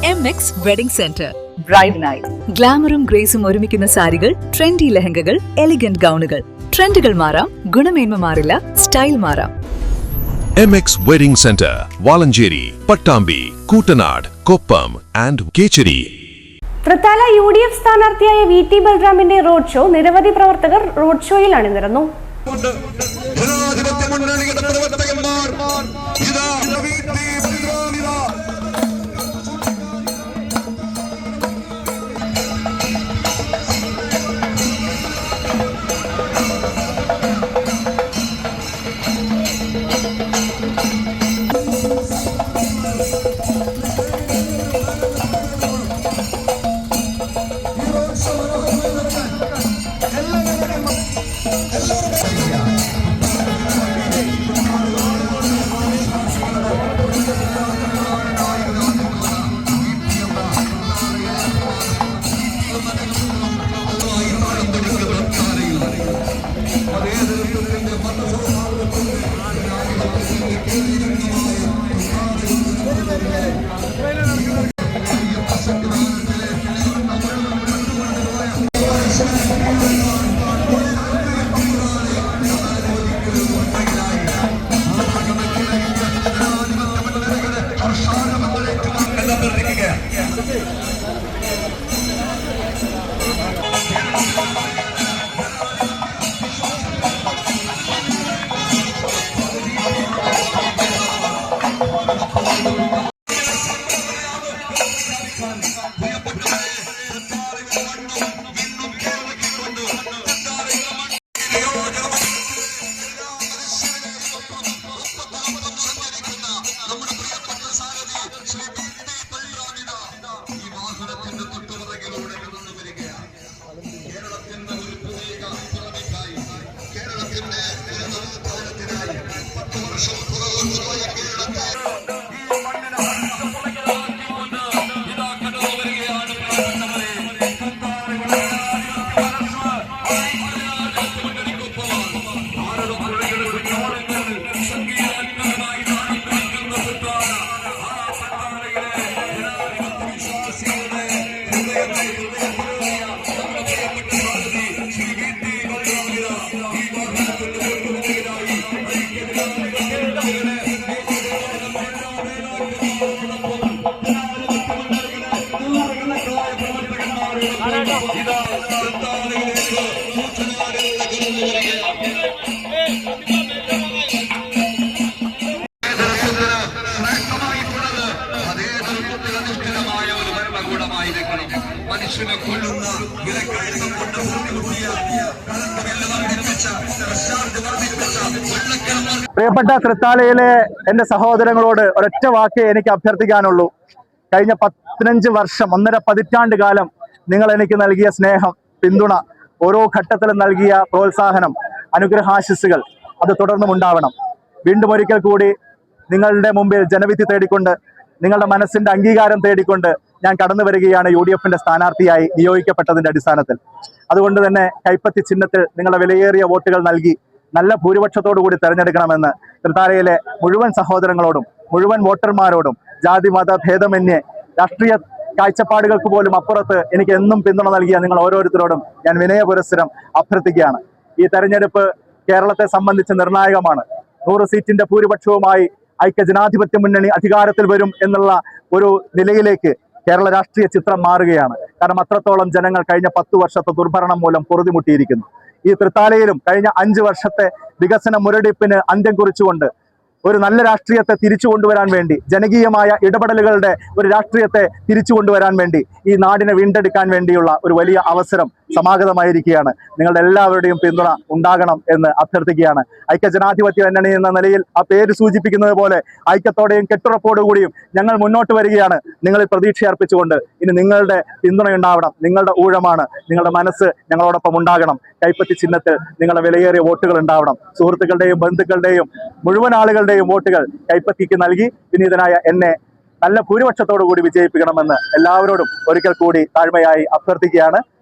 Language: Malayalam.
MX wedding Center bride night. ഗ്ലാമറും ഗ്രേസും ഒരുമിക്കുന്ന സാരികൾ, ട്രെൻഡി ലെഹങ്കകൾ, എലിഗന്റ് ഗൗണുകൾ. ട്രെൻഡുകൾ മാറാം, ഗുണമേന്മ മാറില്ല, സ്റ്റൈൽ മാറാം. MX Wedding Center, Valanchery, Pattambi, Koottanad, Koppam and Kecheri. Thrithala UDF സ്ഥാനാർത്ഥിയായ VT ബൽറാമിന്റെ റോഡ് ഷോ നിരവധി പ്രവർത്തകർ റോഡ് ഷോയിൽ അണിനിരന്നു. പ്രിയപ്പെട്ട തൃത്താലയിലെ എൻ്റെ സഹോദരങ്ങളോട് ഒരൊറ്റ വാക്കേ എനിക്ക് അഭ്യർത്ഥിക്കാനുള്ളൂ. കഴിഞ്ഞ 15 വർഷം, 1.5 പതിറ്റാണ്ട് കാലം നിങ്ങൾ എനിക്ക് നൽകിയ സ്നേഹം, പിന്തുണ, ഓരോ ഘട്ടത്തിലും നൽകിയ പ്രോത്സാഹനം, അനുഗ്രഹാശിസ്സുകൾ അത് തുടർന്നും ഉണ്ടാവണം. വീണ്ടും ഒരിക്കൽ കൂടി നിങ്ങളുടെ മുമ്പിൽ ജനവിധി തേടിക്കൊണ്ട്, നിങ്ങളുടെ മനസ്സിന്റെ അംഗീകാരം തേടിക്കൊണ്ട് ഞാൻ കടന്നു വരികയാണ് UDFന്റെ സ്ഥാനാർത്ഥിയായി നിയോഗിക്കപ്പെട്ടതിന്റെ അടിസ്ഥാനത്തിൽ. അതുകൊണ്ട് തന്നെ കൈപ്പത്തി ചിഹ്നത്തിൽ നിങ്ങളുടെ വിലയേറിയ വോട്ടുകൾ നൽകി നല്ല ഭൂരിപക്ഷത്തോടു കൂടി തെരഞ്ഞെടുക്കണമെന്ന് തൃത്താലയിലെ മുഴുവൻ സഹോദരങ്ങളോടും മുഴുവൻ വോട്ടർമാരോടും ജാതി മത ഭേദമന്യേ രാഷ്ട്രീയ കാഴ്ചപ്പാടുകൾക്ക് പോലും അപ്പുറത്ത് എനിക്ക് എന്നും പിന്തുണ നൽകിയ നിങ്ങൾ ഓരോരുത്തരോടും ഞാൻ വിനയപുരസ്സരം അഭ്യർത്ഥിക്കുകയാണ്. ഈ തെരഞ്ഞെടുപ്പ് കേരളത്തെ സംബന്ധിച്ച് നിർണായകമാണ്. 100 സീറ്റിന്റെ ഭൂരിപക്ഷവുമായി ഐക്യ ജനാധിപത്യ മുന്നണി അധികാരത്തിൽ വരും എന്നുള്ള ഒരു നിലയിലേക്ക് കേരള രാഷ്ട്രീയ ചിത്രം മാറുകയാണ്. കാരണം അത്രത്തോളം ജനങ്ങൾ കഴിഞ്ഞ 10 വർഷത്തെ ദുർഭരണം മൂലം പൊറുതിമുട്ടിയിരിക്കുന്നു. ഈ തൃത്താലയിലും കഴിഞ്ഞ 5 വർഷത്തെ വികസന മുരടിപ്പിന് അന്ത്യം കുറിച്ചുകൊണ്ട് ഒരു നല്ല രാഷ്ട്രീയത്തെ തിരിച്ചു കൊണ്ടുവരാൻ വേണ്ടി, ജനകീയമായ ഇടപെടലുകളുടെ ഒരു രാഷ്ട്രീയത്തെ തിരിച്ചു കൊണ്ടുവരാൻ വേണ്ടി, ഈ നാടിനെ വീണ്ടെടുക്കാൻ വേണ്ടിയുള്ള ഒരു വലിയ അവസരം സമാഗതമായിരിക്കുകയാണ്. നിങ്ങളുടെ എല്ലാവരുടെയും പിന്തുണ ഉണ്ടാകണം എന്ന് അഭ്യർത്ഥിക്കുകയാണ്. ഐക്യ ജനാധിപത്യ മുന്നണി എന്ന നിലയിൽ ആ പേര് സൂചിപ്പിക്കുന്നത് പോലെ ഐക്യത്തോടെയും കെട്ടുറപ്പോടുകൂടിയും ഞങ്ങൾ മുന്നോട്ട് വരികയാണ്. നിങ്ങളിൽ പ്രതീക്ഷ അർപ്പിച്ചുകൊണ്ട് ഇനി നിങ്ങളുടെ പിന്തുണ ഉണ്ടാവണം. നിങ്ങളുടെ ഊഴമാണ്. നിങ്ങളുടെ മനസ്സ് ഞങ്ങളോടൊപ്പം ഉണ്ടാകണം. കൈപ്പത്തി ചിഹ്നത്തിൽ നിങ്ങളുടെ വിലയേറിയ വോട്ടുകൾ ഉണ്ടാവണം. സുഹൃത്തുക്കളുടെയും ബന്ധുക്കളുടെയും മുഴുവൻ ആളുകളുടെയും വോട്ടുകൾ കൈപ്പത്തിക്ക് നൽകി വിനീതനായ എന്നെ നല്ല ഭൂരിപക്ഷത്തോടു കൂടി വിജയിപ്പിക്കണമെന്ന് എല്ലാവരോടും ഒരിക്കൽ കൂടി താഴ്മയായി അഭ്യർത്ഥിക്കുകയാണ്.